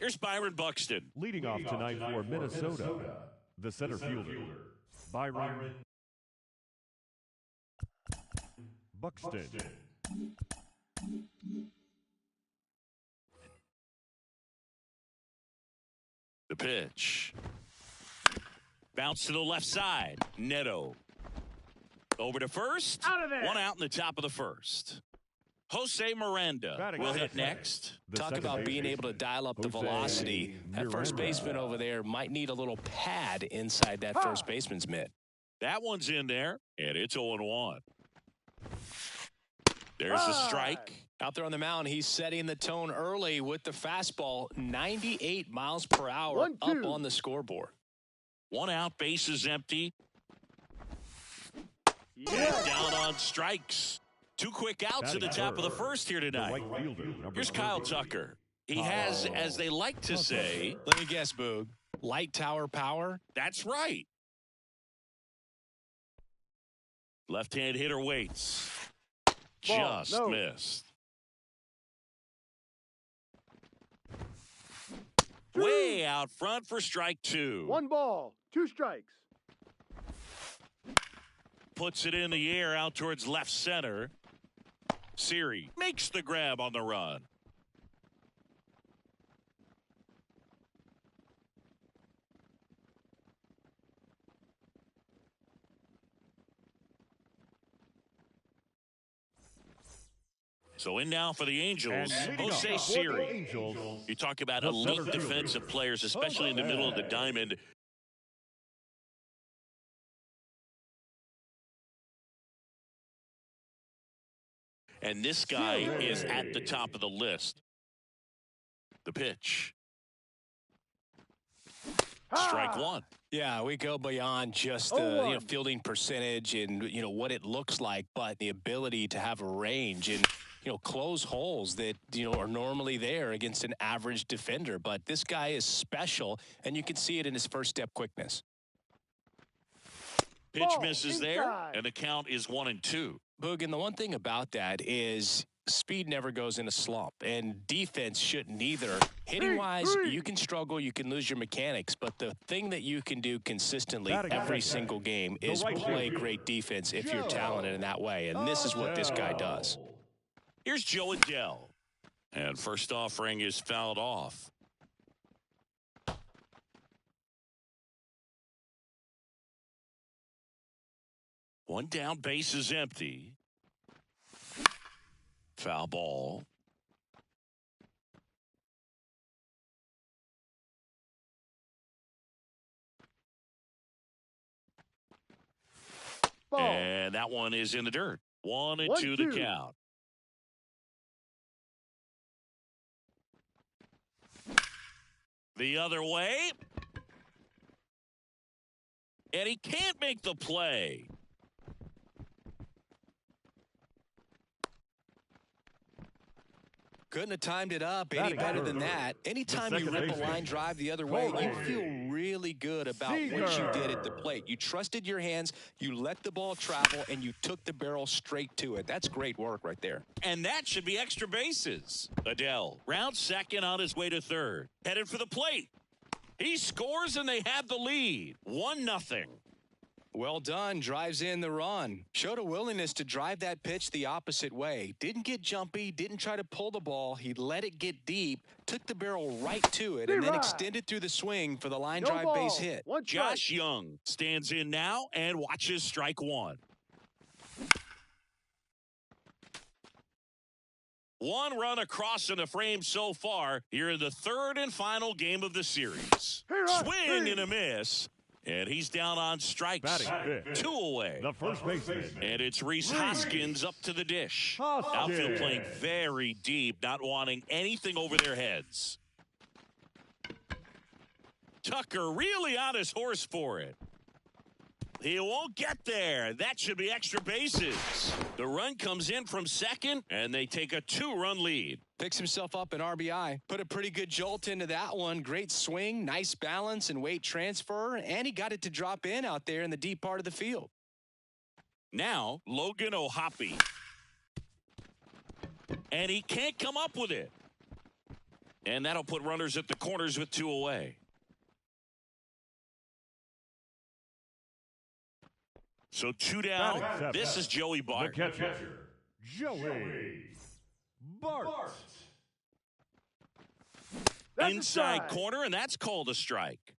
Here's Byron Buxton. Leading off tonight for Minnesota, the center fielder, Byron Buxton. The pitch. Bounce to the left side. Neto. Over to first. Out of there. One out in the top of the first. Jose Miranda will hit next. Talk about being able to dial up the velocity. That first baseman over there might need a little pad inside that first baseman's mitt. That one's in there, and it's 0-1. There's a strike. Out there on the mound, he's setting the tone early with the fastball, 98 miles per hour up on the scoreboard. One out, bases empty. Yeah. Down on strikes. Two quick outs at the top of the first here tonight. Here's Kyle Tucker. He has, as they like to say, Let me guess, Boog. Light tower power? that's right. Left-hand hitter waits. Just missed. Way out front for strike two. 1 ball, 2 strikes. Puts it in the air out towards left center. Siri makes the grab on the run. So in now for the Angels, Jose Siri. You talk about elite defensive players, especially in the middle of the diamond. And this guy is at the top of the list. The pitch. Strike one. Yeah, we go beyond just the fielding percentage and what it looks like, but the ability to have a range and close holes that are normally there against an average defender. But this guy is special, and you can see it in his first step quickness. Pitch misses there, and the count is 1-2. Boog, and the one thing about that is speed never goes in a slump, and defense shouldn't either. Hitting-wise, you can struggle, you can lose your mechanics, but the thing that you can do consistently every single game is play great defense if you're talented in that way, and this is what this guy does. Here's Joe Adell, and first offering is fouled off. One down, base is empty. Foul ball. And that one is in the dirt. 1-2 the count. The other way. And he can't make the play. Couldn't have timed it up any better than that. Anytime you rip a line drive the other way, you feel really good about what you did at the plate. You trusted your hands, you let the ball travel, and you took the barrel straight to it. That's great work right there. And that should be extra bases. Adell, round second on his way to third. Headed for the plate. He scores and they have the lead. 1-0. Well done. Drives in the run. Showed a willingness to drive that pitch the opposite way. Didn't get jumpy. Didn't try to pull the ball. He let it get deep. Took the barrel right to it. And then extended through the swing for the line drive base hit. Josh Young stands in now and watches strike one. One run across in the frame so far. Here in the third and final game of the series. Swing and a miss. And he's down on strikes. 2 away. The first baseman. And it's Rhys Hoskins up to the dish. Outfield playing very deep, not wanting anything over their heads. Tucker really on his horse for it. He won't get there. That should be extra bases. The run comes in from second, and they take a 2-run lead. Picks himself up an RBI. Put a pretty good jolt into that one. Great swing, nice balance and weight transfer, and he got it to drop in out there in the deep part of the field. Now, Logan O'Hoppe. And he can't come up with it. And that'll put runners at the corners with 2 away. So 2 down. This is Joey Bart. The catcher, Joey Bart. Inside corner, and that's called a strike.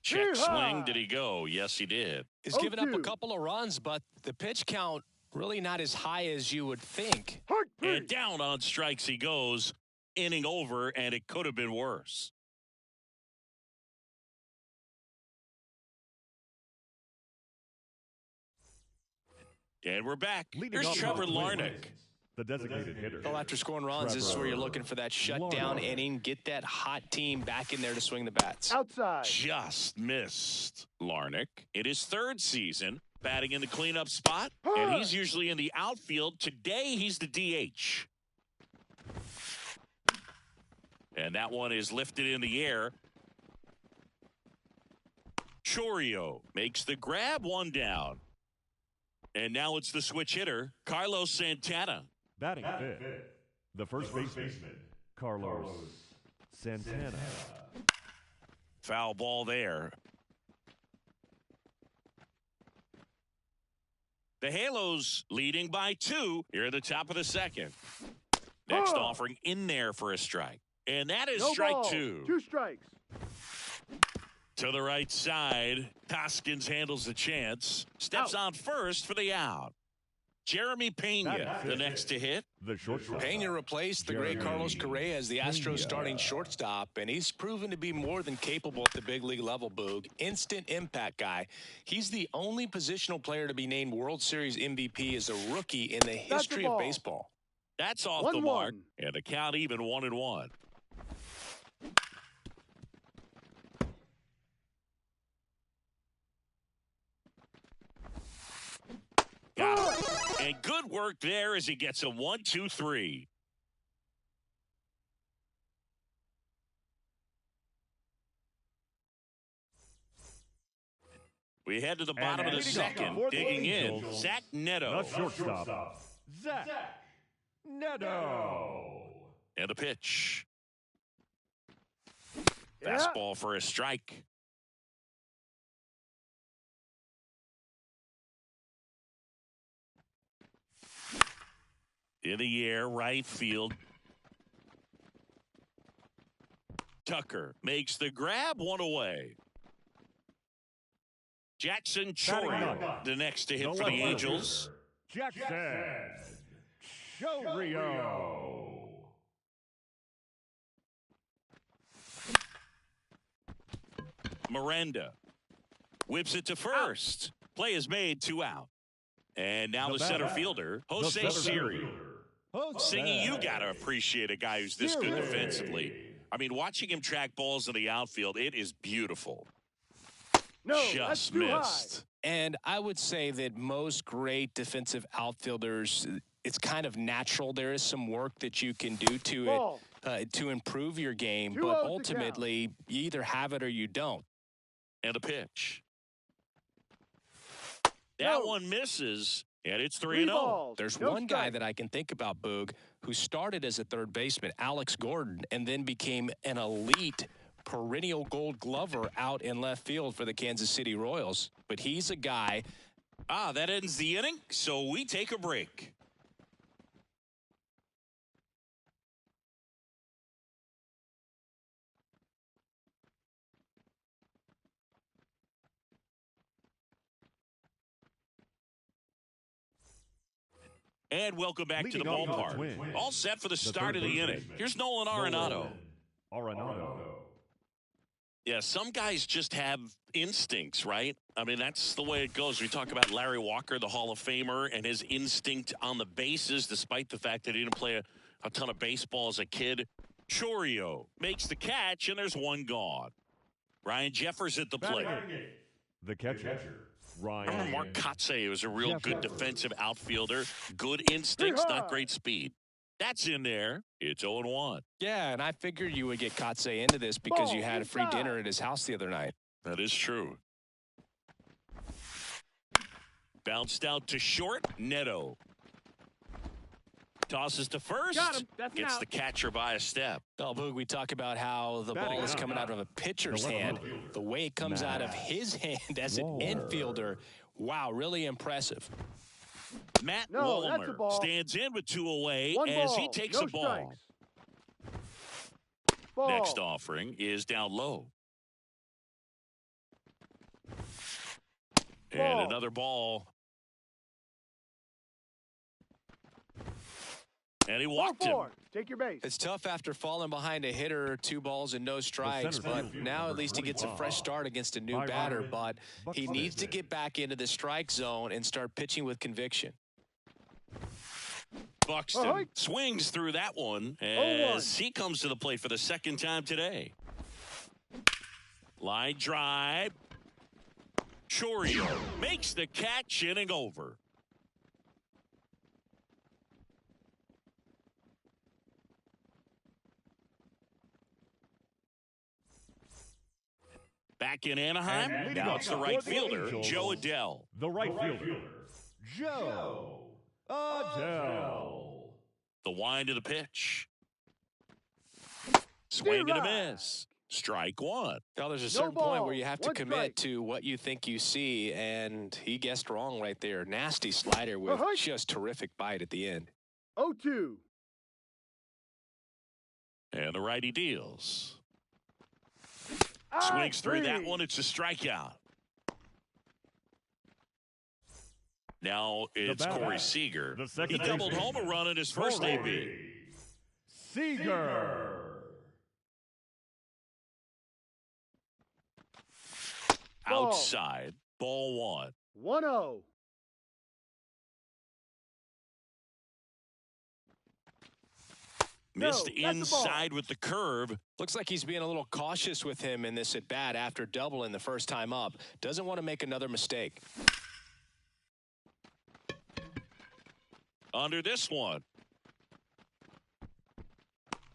Check swing. Did he go? Yes, he did. He's given up a couple of runs, but the pitch count really not as high as you would think. And down on strikes he goes. Inning over, and it could have been worse. And we're back. Here's Trevor Larnach. The designated hitter. Well, after scoring runs, this is where you're looking for that shutdown inning. Get that hot team back in there to swing the bats. Outside. Just missed Larnach. In his 3rd season, batting in the cleanup spot, and he's usually in the outfield. Today, he's the DH. And that one is lifted in the air. Chourio makes the grab, 1 down. And now it's the switch hitter, Carlos Santana. Batting 5th, the first baseman, Carlos Santana. Foul ball there. The Halos leading by 2 here at the top of the 2nd. Next offering in there for a strike. And that is strike 2. 2 strikes. To the right side, Hoskins handles the chance. Steps on first for the out. Jeremy Pena, the next to hit. The shortstop. Pena replaced the great Carlos Correa as the Astros starting shortstop, and he's proven to be more than capable at the big league level, Boog. Instant impact guy. He's the only positional player to be named World Series MVP as a rookie in the history of baseball. That's off the mark, and the count even 1-1. Got it. And good work there as he gets a 1-2-3. We head to the bottom of the 2nd. Digging in, Zach Neto. The shortstop, Zach Neto. And the pitch. Fastball for a strike. In the air, right field. Tucker makes the grab, 1 away. Jackson Chourio, the next to hit for the Angels. Jackson Chourio. Miranda whips it to first. Play is made, 2 out. And now the center fielder, Jose Siri. Singy, you got to appreciate a guy who's this good defensively. I mean, watching him track balls in the outfield, it is beautiful. Just missed. And I would say that most great defensive outfielders, it's kind of natural. There is some work that you can do to it to improve your game, but ultimately, you either have it or you don't. And a pitch. That one misses, and it's 3-0. There's one guy that I can think about, Boog, who started as a third baseman, Alex Gordon, and then became an elite perennial Gold Glover out in left field for the Kansas City Royals. But he's a guy. That ends the inning, so we take a break. And welcome back to the ballpark. All set for the start of the inning. Here's Nolan Arenado. Yeah, some guys just have instincts, right? I mean, that's the way it goes. We talk about Larry Walker, the Hall of Famer, and his instinct on the bases, despite the fact that he didn't play a ton of baseball as a kid. Chourio makes the catch, and there's one gone. Ryan Jeffers at the plate. The catcher. I remember Mark Kotsay was a real good defensive outfielder. Good instincts, not great speed. That's in there. It's 0-1. Yeah, and I figured you would get Kotsay into this because you had a free dinner at his house the other night. That is true. Bounced out to short. Neto. Tosses to first. Got him. That's Gets out. the catcher by a step. Oh, Boog, we talk about how the ball is coming out of a pitcher's hand. The way it comes out of his hand as an infielder, wow, really impressive. Matt No, that's a Wallner ball. stands in with 2 away One as ball. he takes No a ball. strikes. Ball. Next offering is down low. And Ball. another ball. And he walked him. 4-4. Take your base. It's tough after falling behind a hitter, 2 balls and no strikes, center but field, now at number least he gets a 25. fresh start against a new Byron batter, but he Buxton. needs to get back into the strike zone and start pitching with conviction. Buxton Ahoy. swings through that one 0-1. as he comes to the plate for the second time today. Line drive. Chorio makes the catch, inning over. Back in Anaheim, And now it's the right for the fielder, Angels. Joe Adell. The right fielder, Joe Adell. The wind of the pitch. Swing and a miss. Strike one. Now, there's a certain point ball. where you have to 1 commit strike. to what you think you see, and he guessed wrong right there. Nasty slider with Ahoy. just terrific bite at the end. 0-2. And the righty deals. Ah, Swings through that 3. one. It's a strikeout. Now it's batter, Corey Seager. the second He doubled baseman, home a run in his first Corey AB. Seager. Ball. Outside. Ball 1. 1-0. Missed that's the ball. inside with the curve. Looks like he's being a little cautious with him in this at-bat after doubling the first time up. Doesn't want to make another mistake. Under this one.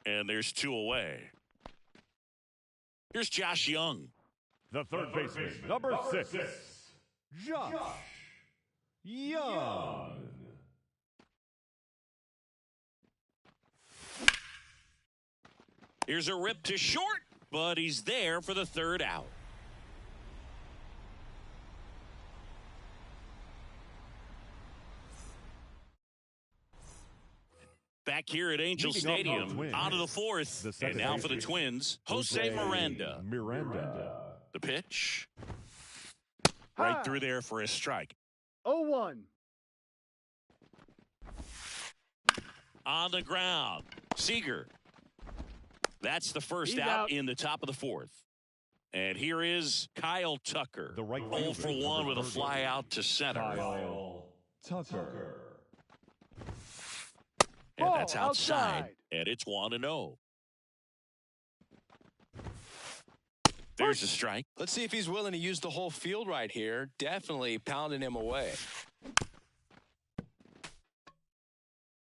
And there's 2 away. Here's Josh Young. The third baseman, number 6, Josh Young. Here's a rip to short, but he's there for the 3rd out. Back here at Angel Leading off Stadium, the Twins, out of the 4th, the and second now for the baseman, Twins, Jose Miranda. The pitch, right Ha. through there for a strike. 0-1. On the ground, Seager. That's the first He's out out. in the top of the 4th. And here is Kyle Tucker. The right 0 fielder, for 1 number with a 30. fly out to center. Kyle Tucker. And Ball that's outside. outside. And it's 1-0. There's a strike. Let's see if he's willing to use the whole field right here. Definitely pounding him away.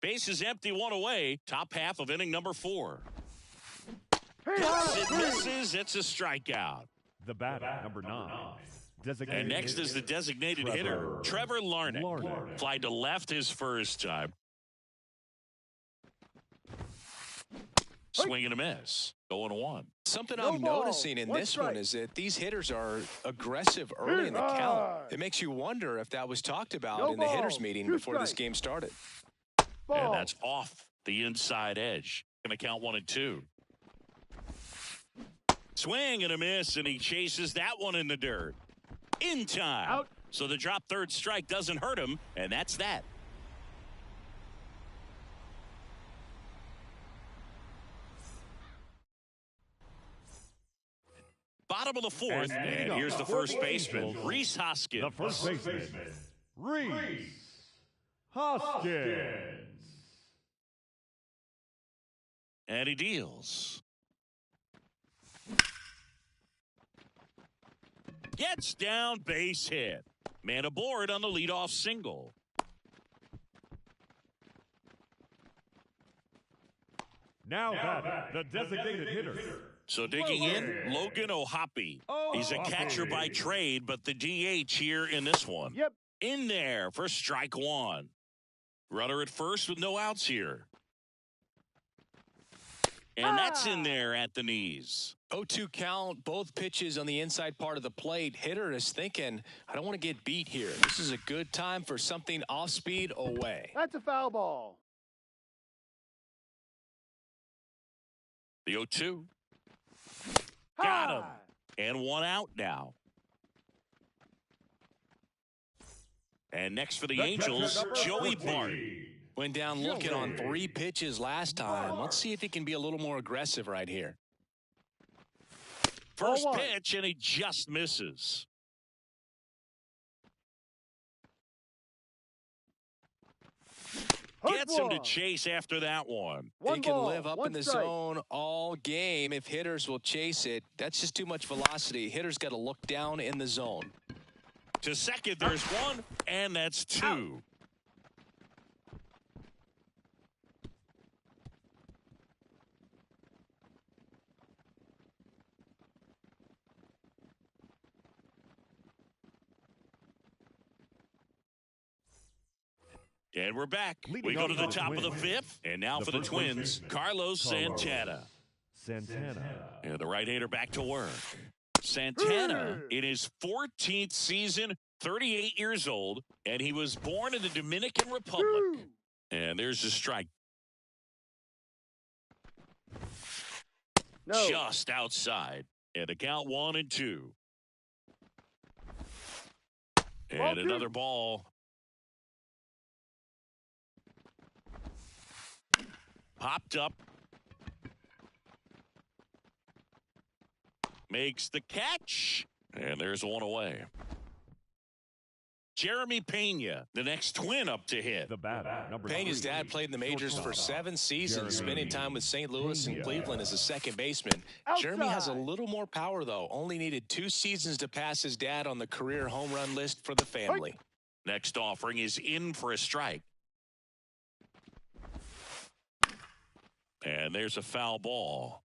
Base is empty, 1 away. Top half of inning number 4. Hey, It 3. misses. It's a strikeout. The batter, number 9, designated And next is the designated hitter, Trevor Larnach. Larnach. Flied to left his first time. Swing and a miss. 0-1. Something No I'm ball. noticing in 1 this one strike. is that these hitters are aggressive early in the Hit count. hard. It makes you wonder if that was talked about No in the hitters ball. meeting 2 before this strikes. game started. Ball. And that's off the inside edge. Going to count 1 and 2. Swing and a miss, and he chases that one in the dirt. In time. Out. So the drop third strike doesn't hurt him, and that's that. Bottom of the 4th, and here's the first baseman, Rhys Hoskins. The first baseman, Rhys Hoskins. And he deals. Gets down, base hit. Man aboard on the leadoff single. Now batting, the designated hitter. So digging in, Logan O'Hoppe. He's a catcher by trade, but the DH here in this one. Yep. In there for strike 1. Runner at first with no outs here. And that's in there at the knees. 0-2 count, both pitches on the inside part of the plate. Hitter is thinking, I don't want to get beat here. This is a good time for something off speed away. That's a foul ball. The 0-2. Got him. And one out now. And next for the Angels, Joey Bart. Went down looking on 3 pitches last time. Let's see if he can be a little more aggressive right here. First pitch, and he just misses. Gets him to chase after that one. He can live up in the zone all game if hitters will chase it. That's just too much velocity. Hitters got to look down in the zone. To second, there's one, and that's 2. And we're back. We go to the top of the 5th, and now for the Twins, Carlos Santana. And the right-hander back to work. Santana in his 14th season, 38 years old, and he was born in the Dominican Republic. And there's a strike. Just outside. And the count 1-2. And another ball. Popped up. Makes the catch. And there's one away. Jeremy Pena, the next Twin up to hit. The batter, number Pena's 3. dad played in the majors for 7 seasons, spending time with St. Louis and Cleveland as a second baseman. Jeremy has a little more power, though. Only needed 2 seasons to pass his dad on the career home run list for the family. Next offering is in for a strike. And there's a foul ball.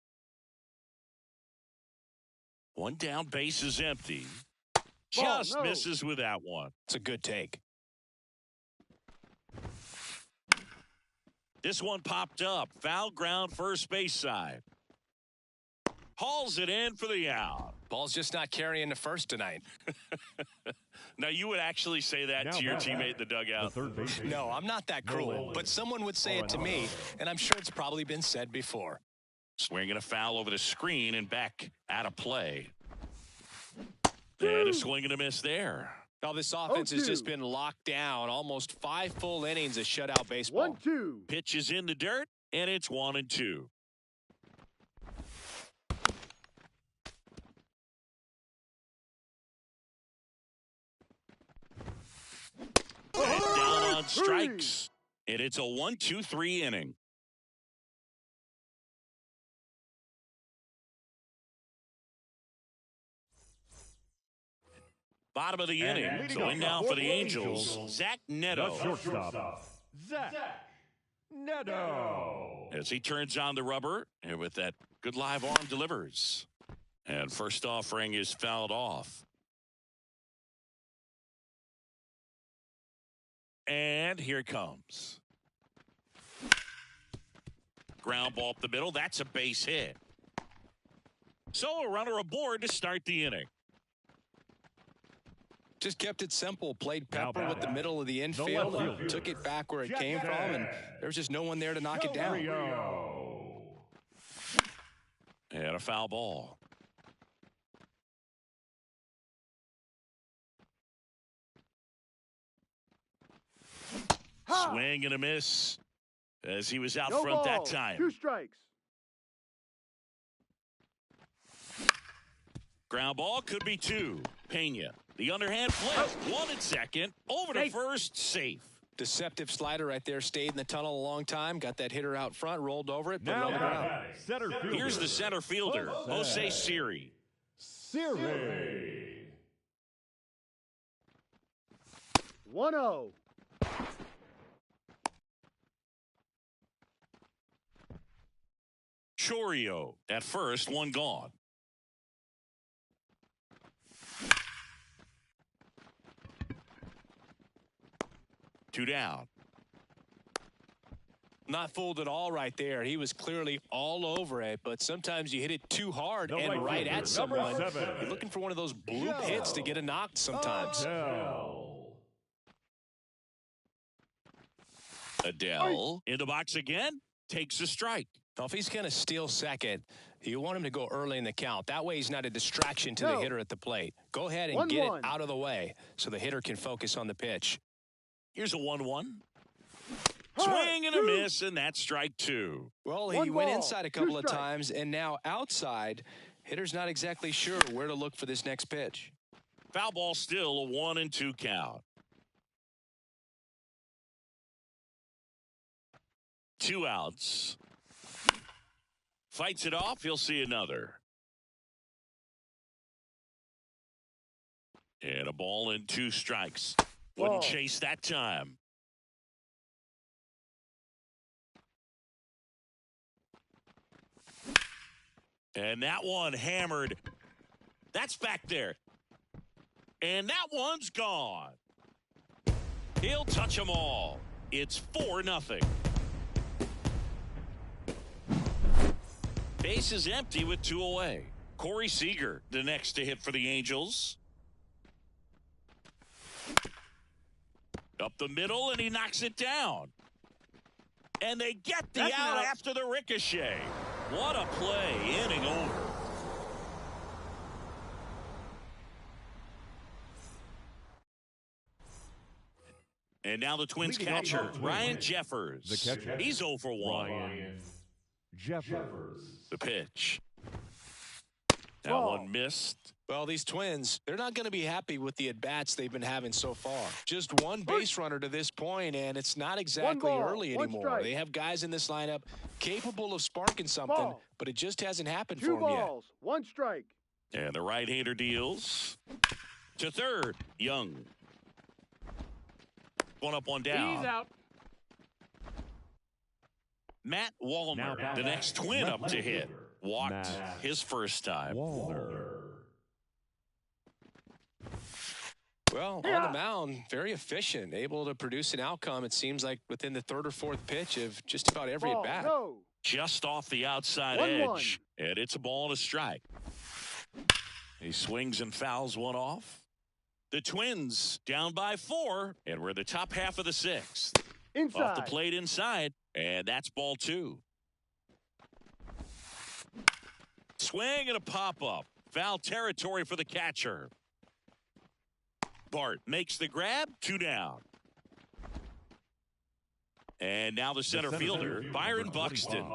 One down, base is empty. Just misses with that one. It's a good take. This one popped up. Foul ground, first base side. Hauls it in for the out. Ball's just not carrying the first tonight. Now, you would actually say that to your teammate in the dugout. No, I'm not that cruel, but someone would say it to me, and I'm sure it's probably been said before. Swinging a foul over the screen and back out of play. And a swing and a miss there. Now, this offense has just been locked down. Almost 5 full innings of shutout baseball. 1-2. Pitch is in the dirt, and it's 1-2. And down on strikes. And it's a 1-2-3 inning. Bottom of the inning. So in now for the Angels, Zach Neto. Shortstop, Zach Neto. As he turns on the rubber, and with that good live arm delivers. And first offering is fouled off. And here it comes. Ground ball up the middle. That's a base hit. So a runner aboard to start the inning. Just kept it simple. Played Pepper with the middle of the infield and took it back where it came from, and there was just no one there to knock it down. And a foul ball. Swing and a miss as he was out front that time. 2 strikes. Ground ball could be 2. Pena. The underhand flip. 1 at second. Over to first. Safe. Deceptive slider right there. Stayed in the tunnel a long time. Got that hitter out front. Rolled over it. Put it on the ground. Here's the center fielder, Jose Siri. 1-0. Chourio at first, 1 gone. Two down. Not fooled at all right there. He was clearly all over it, but sometimes you hit it too hard The and right at number someone. 7. You're looking for one of those bloop hits to get a knock sometimes. Adele in the box again, takes a strike. Now, if he's going to steal second, you want him to go early in the count. That way he's not a distraction to the hitter at the plate. Go ahead and get it out of the way so the hitter can focus on the pitch. Here's a 1-1. Swing and a miss, and that's strike 2. Well, he went inside a couple of times, and now outside. Hitter's not exactly sure where to look for this next pitch. Foul ball, still a 1-2 count. 2 outs. Fights it off. He'll see another. And a ball and 2 strikes. Wouldn't chase that time. And that one hammered. That's back there. And that one's gone. He'll touch them all. It's 4-0. Base is empty with 2 away. Corey Seager, the next to hit for the Angels. Up the middle, and he knocks it down. And they get the out after the ricochet. What a play, inning over. And now the Twins catcher, Ryan Jeffers. The catcher. He's 0 for 1. Ryan Jeffers. The pitch. That one missed. Well, these Twins, they're not going to be happy with the at-bats they've been having so far. Just one base runner to this point, and it's not exactly early anymore. They have guys in this lineup capable of sparking something, but it just hasn't happened for them yet. 2 balls, 1 strike. And the right-hander deals to third. Young. 1 up, 1 down. He's out. Matt Wallner, the next Twin up to hit. Walked his first time. Well, on the mound, very efficient, able to produce an outcome, it seems like, within the 3rd or 4th pitch of just about every at-bat. Just off the outside edge. And it's a ball and a strike. He swings and fouls one off. The Twins down by 4, and we're in the top half of the 6th. Inside. Off the plate inside, and that's ball 2. Swing and a pop-up. Foul territory for the catcher. Bart makes the grab, 2 down. And now the center fielder, Byron Buxton.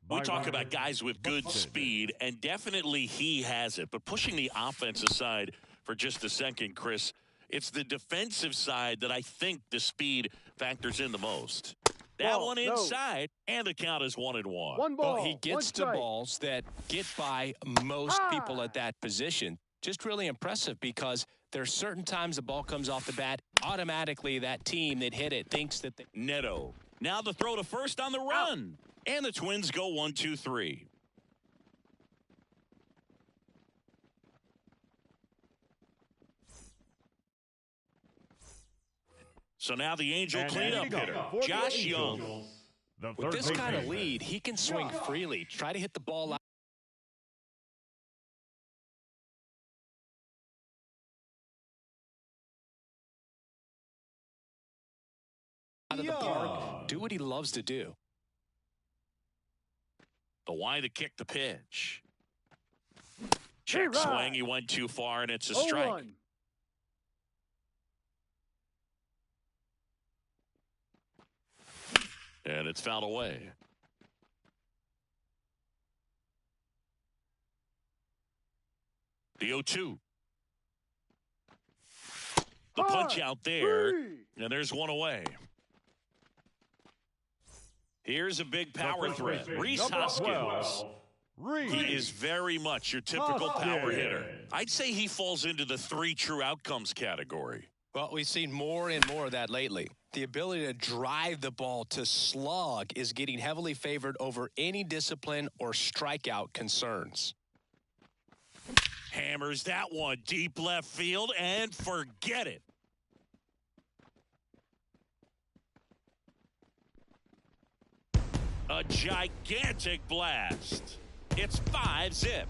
We talk about guys with good speed, and definitely he has it. But pushing the offense aside for just a second, Chris, it's the defensive side that I think the speed factors in the most. That one inside, and the count is 1-1. Well, he gets to balls that get by most people at that position. Just really impressive because there's certain times the ball comes off the bat, automatically that team that hit it thinks that Neto. Now the throw to first on the run. And the Twins go 1-2-3. So now the Angel cleanup hitter, Josh Young. With this kind of lead, he can swing freely. Try to hit the ball out of the park. Do what he loves to do. The wide to kick the pitch. Check swing. He went too far, and it's a strike. And it's fouled away. The 0-2. The punch out there. And there's one away. Here's a big power threat. Rhys Hoskins. He is very much your typical power hitter. I'd say he falls into the 3 true outcomes category. Well, we've seen more and more of that lately. The ability to drive the ball to slug is getting heavily favored over any discipline or strikeout concerns. Hammers that one deep left field and forget it. A gigantic blast. It's 5-zip.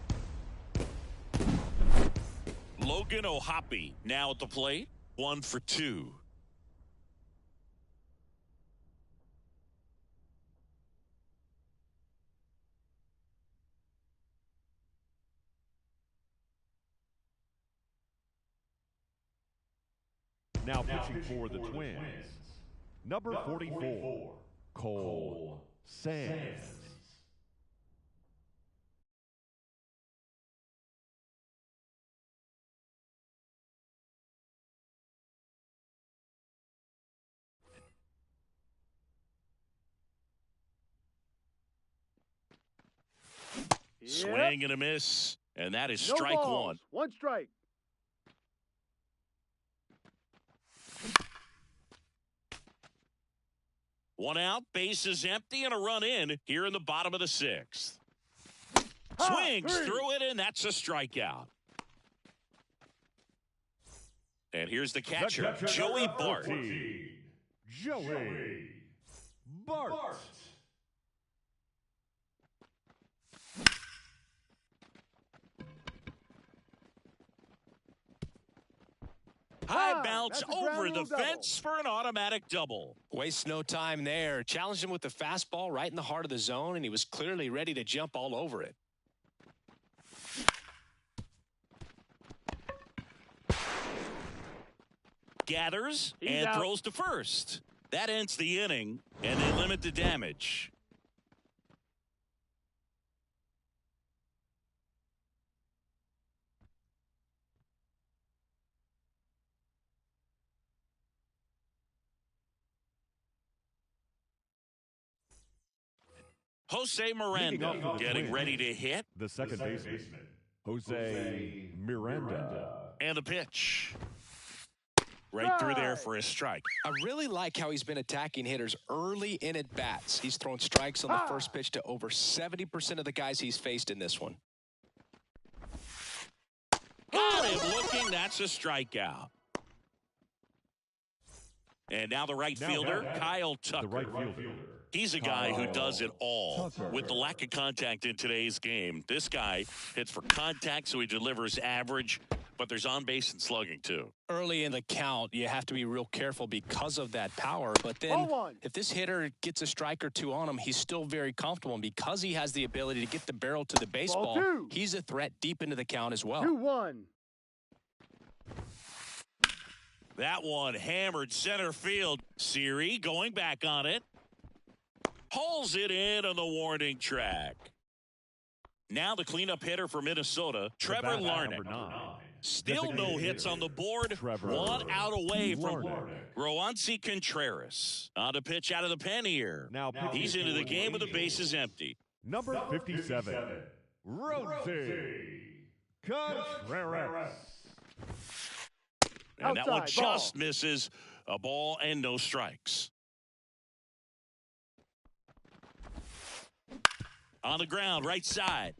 Logan O'Hoppe now at the plate. 1 for 2. Now pitching for the Twins, number 44, Cole Sands. Yep. Swing and a miss. And that is No strike balls. 1. 1 strike. One out, bases empty, and a run in here in the bottom of the 6th. Swings through it, and that's a strikeout. And here's the catcher, Joey Bart. Joey Bart. High bounce that's a over ground the rule double. fence for an automatic double. Waste no time there. Challenged him with the fastball right in the heart of the zone, and he was clearly ready to jump all over it. Gathers He's and out. throws to first. That ends the inning, and they limit the damage. Jose Leading Miranda off for the getting Twins, ready to hit. The second baseman, Jose Miranda. And the pitch. Right through there for a strike. I really like how he's been attacking hitters early in at bats. He's thrown strikes on the first pitch to over 70% of the guys he's faced in this one. Got him looking. That's a strikeout. And now the right fielder, Kyle Tucker. The right fielder. He's a guy who does it all. Tucker. With the lack of contact in today's game, this guy hits for contact, so he delivers average, but there's on-base and slugging, too. Early in the count, you have to be real careful because of that power. But then 0-1. if this hitter gets a strike or two on him, he's still very comfortable. And because he has the ability to get the barrel to the baseball, 2. he's a threat deep into the count as well. 2-1. That one hammered center field. Siri going back on it. Hauls it in on the warning track. Now the cleanup hitter for Minnesota, Trevor Larnach. Number 9. Still no Designated hits on the board. Trevor 1 out away from Larnach. Roansy Contreras. On to pitch out of the pen here. Now He's into the game with the bases empty. Number 57, Roansy Contreras. And that one Outside, ball. just misses. A ball and no strikes. On the ground, right side.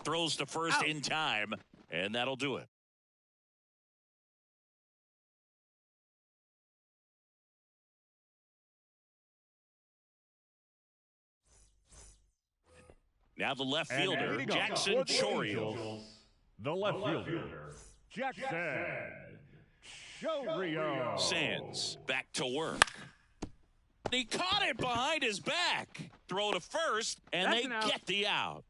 Throws to first in time, and that'll do it. Now the left fielder, leading off Jackson for the Chourio. Angels, the left fielder, Jackson Chourio. Sands back to work. He caught it behind his back. Throw to first, and That's they an out. get the out.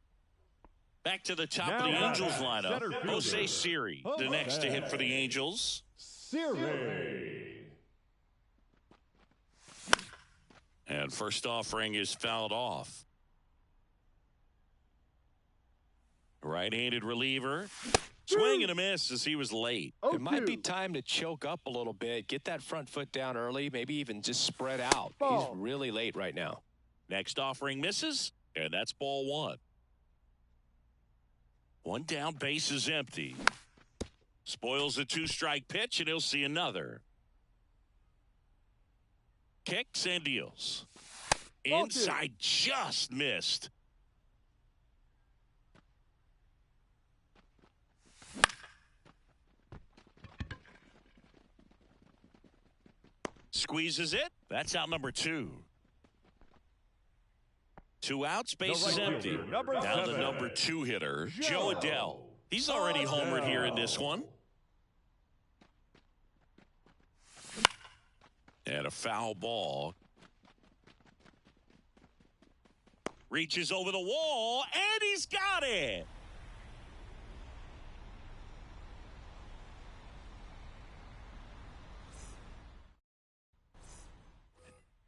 Back to the top Now of the batting, Angels center lineup. fielder, Jose Siri, the next to hit for the Angels. Siri. And first offering is fouled off. Right-handed reliever. Swing and a miss as he was late. It might be 0-2. time to choke up a little bit, get that front foot down early, maybe even just spread out. Ball. He's really late right now. Next offering misses, and that's ball 1. 1 down, base is empty. Spoils the 2-strike pitch, and he'll see another. Kicks and deals. Ball 2. Inside, just missed. Squeezes it. That's out number 2. 2 outs, base is right empty. fielder, number Now the 7, number 2 hitter, Joe Adell. He's already homered here in this one. And a foul ball. Reaches over the wall, and he's got it.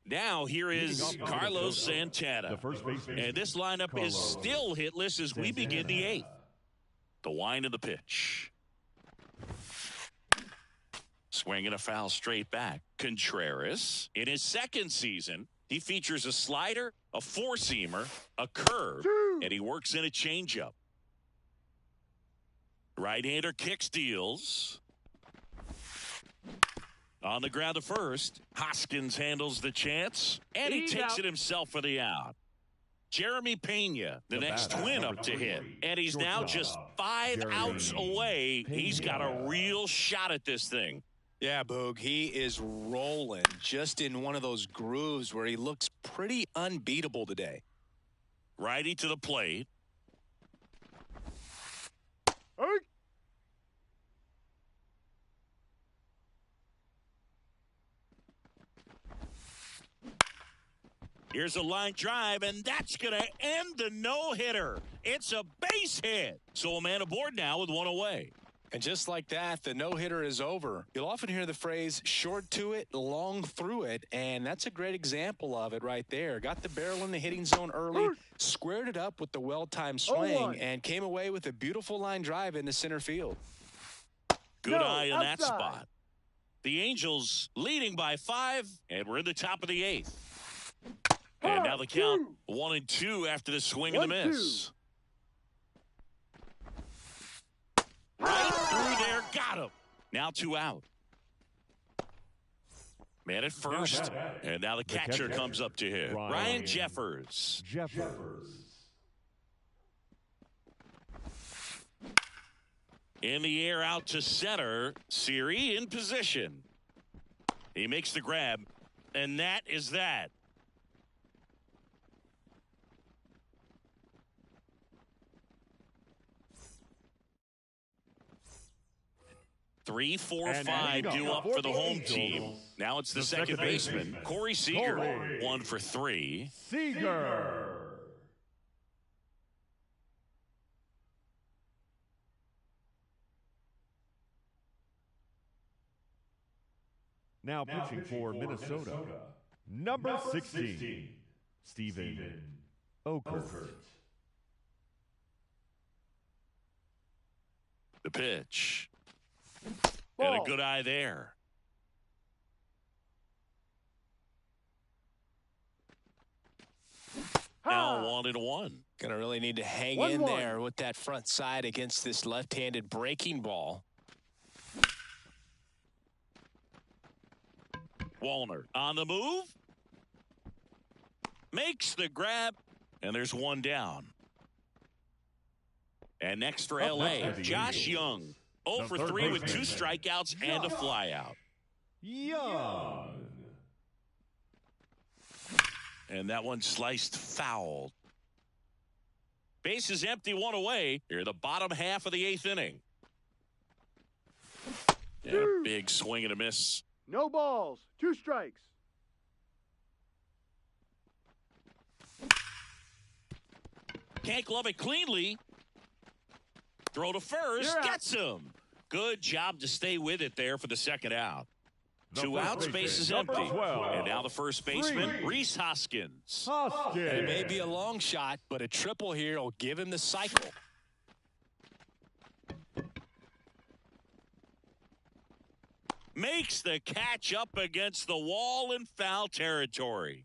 Now here is Carlos Santana. the first baseman. And this lineup is still hitless as we begin the 8th. The wind of the pitch. Swinging a foul straight back. Contreras, in his second season, he features a slider, a four-seamer, a curve, and he works in a changeup. Right-hander kick steals. On the ground to first. Hoskins handles the chance, and he takes it himself for the out. Jeremy Pena, the next twin up to hit. And he's now just 5 outs away. He's got a real shot at this thing. Yeah, Boog, he is rolling just in one of those grooves where he looks pretty unbeatable today. Righty to the plate. Here's a line drive, and that's going to end the no-hitter. It's a base hit. So a man aboard now with 1 away. And just like that, the no-hitter is over. You'll often hear the phrase, short to it, long through it, and that's a great example of it right there. Got the barrel in the hitting zone early, squared it up with the well-timed swing, and came away with a beautiful line drive into center field. Good eye in that spot. The Angels leading by 5, and we're in the top of the 8th. And now the count 1-2 after the swing and the miss. Right through there, got him. Now 2 out. Man at first, and now the catcher comes up to hit. Ryan Jeffers. In the air out to center. Siri in position. He makes the grab, and that is that. 3, 4, 5 due up for the home team. Now it's the second baseman, Corey Seager, 1 for 3. Seager. Now pitching for Minnesota, number 16, Steven Okert. The pitch. And a good eye there. Now 1-1. Gonna really need to hang in there with that front side against this left-handed breaking ball. Wallner on the move. Makes the grab. And there's 1 down. And next for LA, Josh Young. 0 for 3 with 2 strikeouts and a flyout. Young. And that one sliced foul. Base is empty, 1 away. Here, the bottom half of the 8th inning. And a big swing and a miss. No balls, 2 strikes. Can't glove it cleanly. Throw to first, gets him. Good job to stay with it there for the second out. 2 outs, base is empty. And now the first baseman, Rhys Hoskins. It may be a long shot, but a triple here will give him the cycle. Makes the catch up against the wall in foul territory.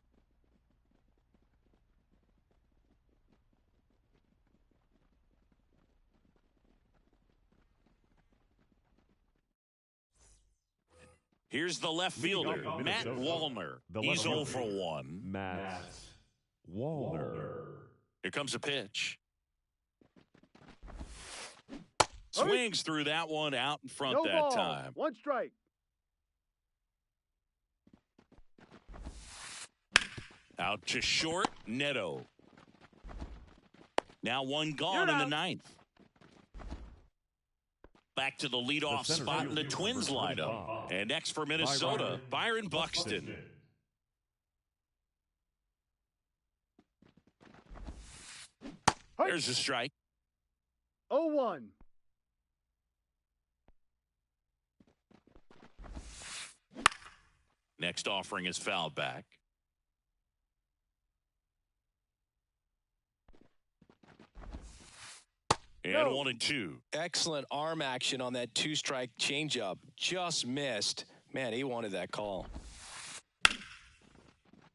Here's the left fielder, Matt Wallner. He's 0 for 1. Matt Wallner. Here comes a pitch. Swings through that one out in front that time. 1 strike. Out to short, Neto. Now one gone in the ninth. Back to the leadoff spot in the Twins lineup. And next for Minnesota, Byron Buxton. There's a strike. 0-1. Next offering is fouled back. And 1-2. Excellent arm action on that two-strike changeup. Just missed. Man, he wanted that call.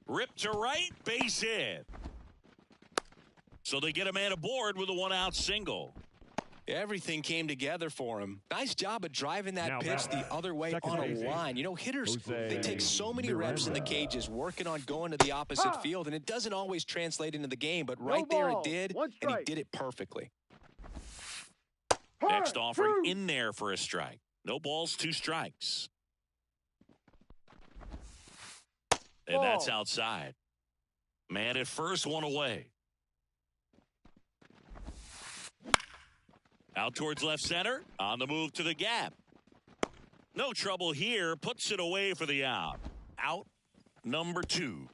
Ripped to right, base hit. So they get a man aboard with a one-out single. Everything came together for him. Nice job of driving that pitch the other way on a line. You know, hitters, they take so many reps in the cages working on going to the opposite field, and it doesn't always translate into the game, but right there it did, and he did it perfectly. Next offering in there for a strike. No balls, 2 strikes. And that's outside. Man at first, 1 away. Out towards left center. On the move to the gap. No trouble here. Puts it away for the out. Out number 2.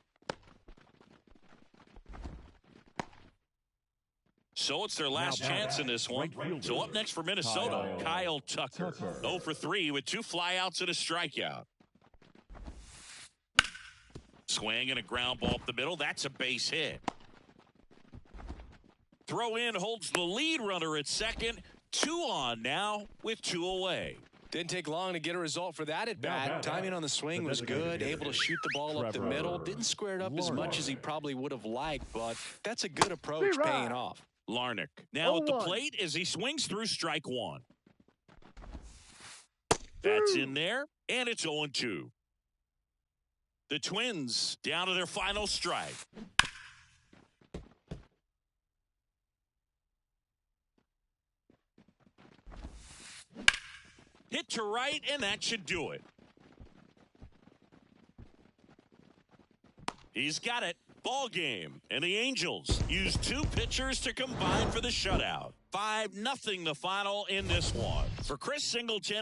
So it's their last chance in this one. So up next for Minnesota, Kyle Tucker. 0 for 3 with 2 flyouts and a strikeout. Swing and a ground ball up the middle. That's a base hit. Throw in holds the lead runner at second. 2 on now with 2 away. Didn't take long to get a result for that at bat. Timing on the swing was good. Able to shoot the ball up the middle. Didn't square it up as much as he probably would have liked, but that's a good approach paying off. Larnach now at the plate as he swings through strike 1. That's in there, and it's 0-2. The Twins down to their final strike. Hit to right, and that should do it. He's got it. Ball game. And the Angels use 2 pitchers to combine for the shutout. 5-0 the final in this one. For Chris Singleton.